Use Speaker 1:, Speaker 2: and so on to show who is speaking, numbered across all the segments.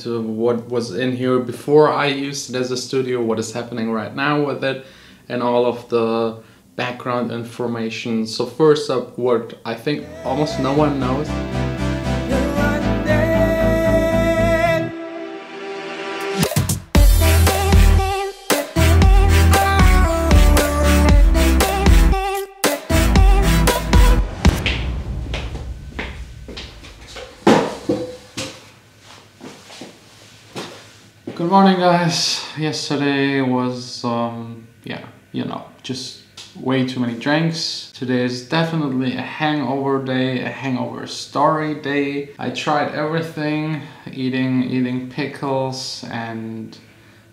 Speaker 1: it, what was in here before I used it as a studio, what is happening right now with it, and all of the background information. So first up, what I think almost no one knows. Good morning, guys. Yesterday was, yeah, you know, just way too many drinks. Today is definitely a hangover day, a hangover story day. I tried everything, eating pickles and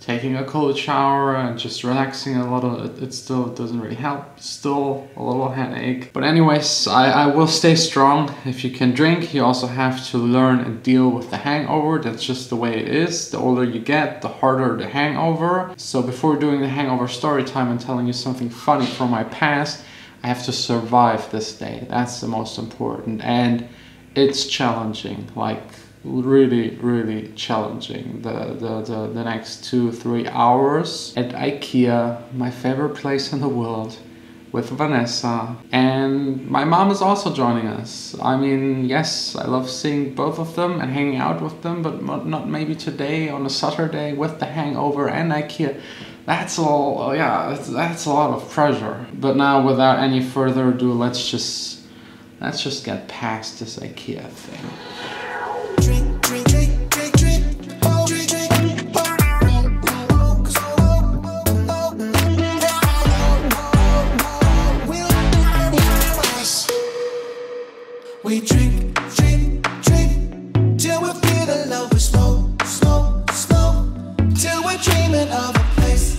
Speaker 1: taking a cold shower and just relaxing a little. It still doesn't really help. Still a little headache. But anyways, I will stay strong. If you can drink, you also have to learn and deal with the hangover. That's just the way it is. The older you get, the harder the hangover. So before doing the hangover story time and telling you something funny from my past, I have to survive this day. That's the most important. And it's challenging, like really challenging. The next 2-3 hours at IKEA, my favorite place in the world, with Vanessa, and my mom is also joining us. I mean, yes, I love seeing both of them and hanging out with them, but not maybe today on a Saturday with the hangover and IKEA. That's all, yeah, that's a lot of pressure. But now, without any further ado, let's just get past this IKEA thing.
Speaker 2: We drink, till we feel the love is slow, till we're dreaming of a place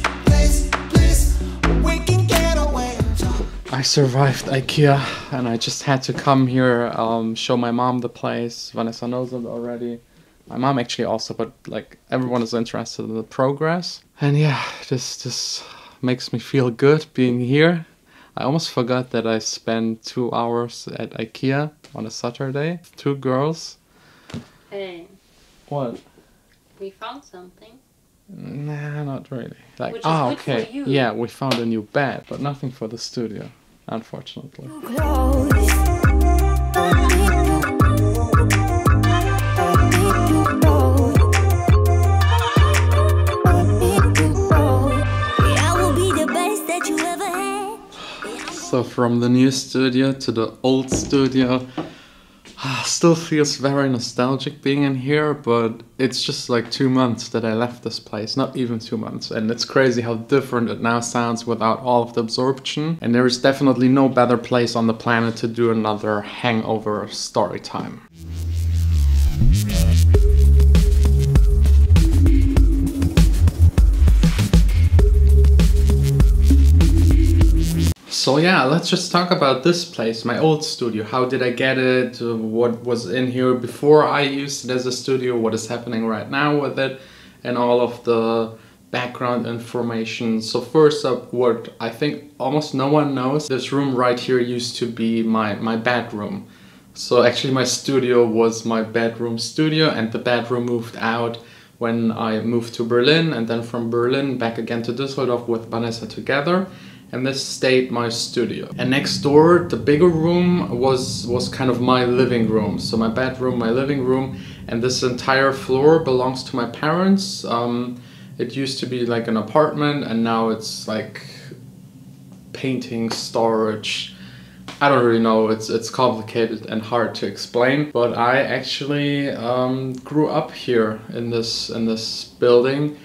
Speaker 2: we can get away and talk.
Speaker 1: I survived IKEA and I just had to come here, show my mom the place. Vanessa knows it already. My mom actually also, but like everyone is interested in the progress. And yeah, this makes me feel good being here. I almost forgot that I spent 2 hours at IKEA on a Saturday. 2 girls.
Speaker 3: Hey.
Speaker 1: What?
Speaker 3: We found something.
Speaker 1: Nah, not really. Like,
Speaker 3: Which is good
Speaker 1: okay.
Speaker 3: for you.
Speaker 1: Yeah, we found a new bed, but nothing for the studio, unfortunately. So from the new studio to the old studio, still feels very nostalgic being in here, but it's just like 2 months that I left this place, not even 2 months, and it's crazy how different it now sounds without all of the absorption, and there is definitely no better place on the planet to do another hangover story time. So yeah, let's just talk about this place, my old studio. How did I get it? What was in here before I used it as a studio? What is happening right now with it? And all of the background information. So first up, what I think almost no one knows, this room right here used to be my bedroom. So actually my studio was my bedroom studio, and the bedroom moved out when I moved to Berlin, and then from Berlin back again to Düsseldorf with Vanessa together. And this stayed my studio. And next door, the bigger room was kind of my living room. So my bedroom, my living room, and this entire floor belongs to my parents. It used to be like an apartment, and now it's like painting, storage. I don't really know, it's complicated and hard to explain. But I actually grew up here in this building.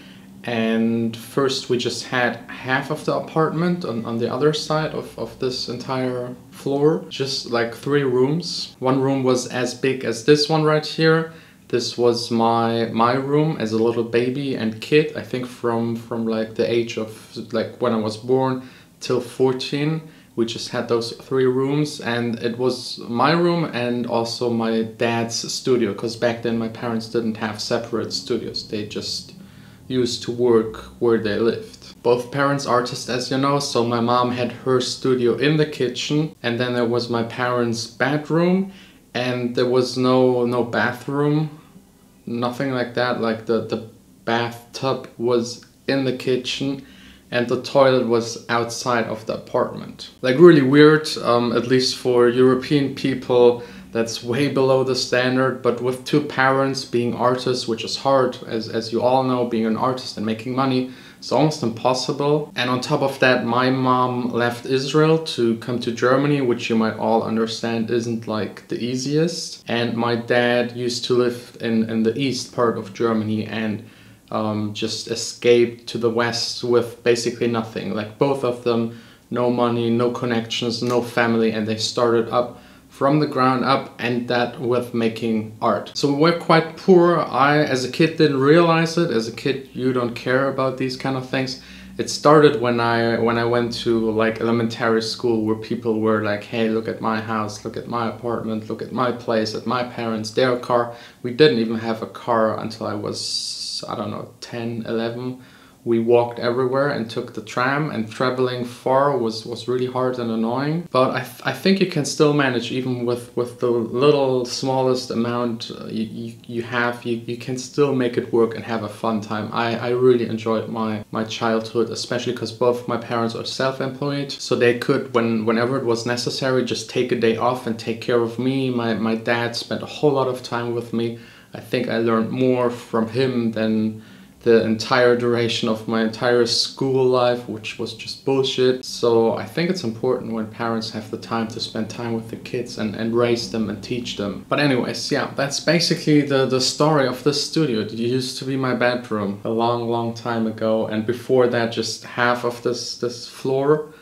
Speaker 1: And first we just had half of the apartment on the other side of this entire floor. Just like 3 rooms. One room was as big as this one right here. This was my room as a little baby and kid. I think from like the age of like when I was born till 14. We just had those 3 rooms, and it was my room and also my dad's studio. Because back then my parents didn't have separate studios. They just used to work where they lived. Both parents artists, as you know, so my mom had her studio in the kitchen, and then there was my parents' bedroom, and there was no bathroom nothing like that. Like the bathtub was in the kitchen and the toilet was outside of the apartment. Like really weird, at least for European people, that's way below the standard. But with two parents being artists, which is hard, as you all know, being an artist and making money, it's almost impossible. And on top of that, my mom left Israel to come to Germany, which you might all understand isn't like the easiest. And my dad used to live in the east part of Germany and just escaped to the west with basically nothing. Like both of them, no money, no connections, no family, and they started up from the ground up, and that with making art. So we were quite poor. I, as a kid, didn't realize it. As a kid, you don't care about these kind of things. It started when I went to like elementary school, where people were like, hey, look at my house, look at my apartment, look at my place, at my parents, their car. We didn't even have a car until I was, I don't know, 10, 11. We walked everywhere and took the tram, and traveling far was really hard and annoying. But I think you can still manage, even with the little smallest amount you have, you can still make it work and have a fun time. I really enjoyed my childhood, especially because both my parents are self-employed, so they could, whenever it was necessary, just take a day off and take care of me. My dad spent a whole lot of time with me. I think I learned more from him than the entire duration of my entire school life, which was just bullshit. So I think it's important when parents have the time to spend time with the kids and raise them and teach them. But anyways, yeah, that's basically the story of this studio. It used to be my bedroom a long time ago, and before that just half of this floor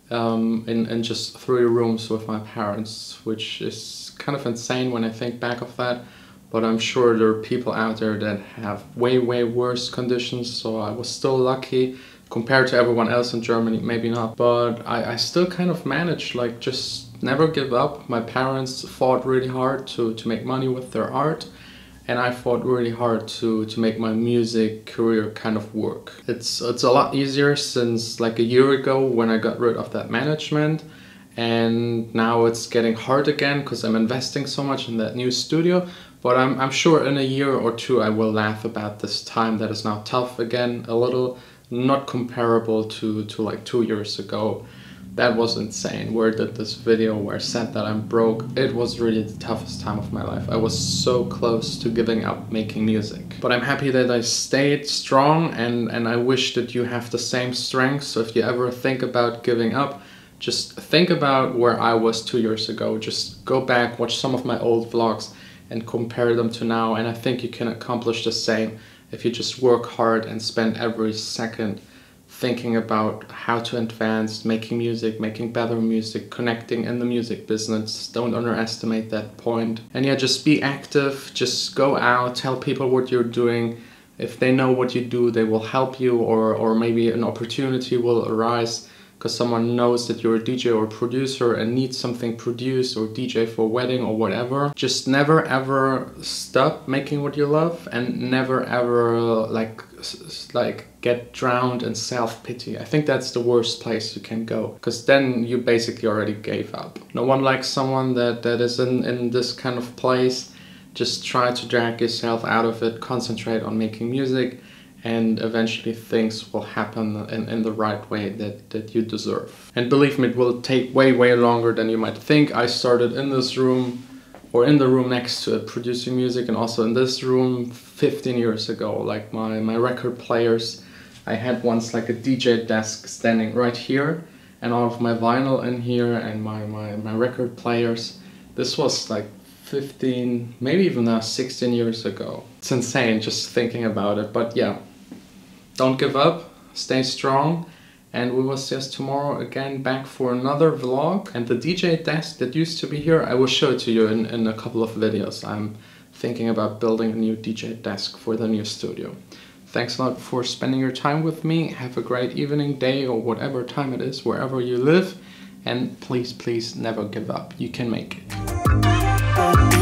Speaker 1: in just 3 rooms with my parents, which is kind of insane when I think back of that. But I'm sure there are people out there that have way worse conditions, so I was still lucky compared to everyone else in Germany. Maybe not, but I still kind of managed, like, just never give up. My parents fought really hard to make money with their art, and I fought really hard to make my music career kind of work. It's a lot easier since like a year ago when I got rid of that management, and now it's getting hard again because I'm investing so much in that new studio. But I'm sure in a year or two I will laugh about this time that is now tough again, a little, not comparable to like 2 years ago. That was insane. Where I did this video where I said that I'm broke, it was really the toughest time of my life. I was so close to giving up making music. But I'm happy that I stayed strong, and I wish that you have the same strength. So if you ever think about giving up, just think about where I was 2 years ago. Just go back, watch some of my old vlogs, and compare them to now, and I think you can accomplish the same if you just work hard and spend every second thinking about how to advance, making music, making better music, connecting in the music business. Don't underestimate that point. And yeah, just be active, just go out, tell people what you're doing. If they know what you do, they will help you, or maybe an opportunity will arise because someone knows that you're a DJ or a producer and needs something produced, or DJ for a wedding or whatever. Just never ever stop making what you love, and never ever like get drowned in self-pity. I think that's the worst place you can go, because then you basically already gave up. No one likes someone that is in this kind of place. Just try to drag yourself out of it, concentrate on making music, and eventually things will happen in the right way that you deserve. And believe me, it will take way longer than you might think. I started in this room, or in the room next to it, producing music, and also in this room 15 years ago. Like my record players, I had once like a DJ desk standing right here, and all of my vinyl in here, and my record players. This was like 15, maybe even now 16 years ago. It's insane just thinking about it, but yeah. Don't give up, stay strong, and we will see us tomorrow again back for another vlog. And the DJ desk that used to be here, I will show it to you in a couple of videos. I'm thinking about building a new DJ desk for the new studio. Thanks a lot for spending your time with me. Have a great evening, day, or whatever time it is, wherever you live. And please never give up. You can make it.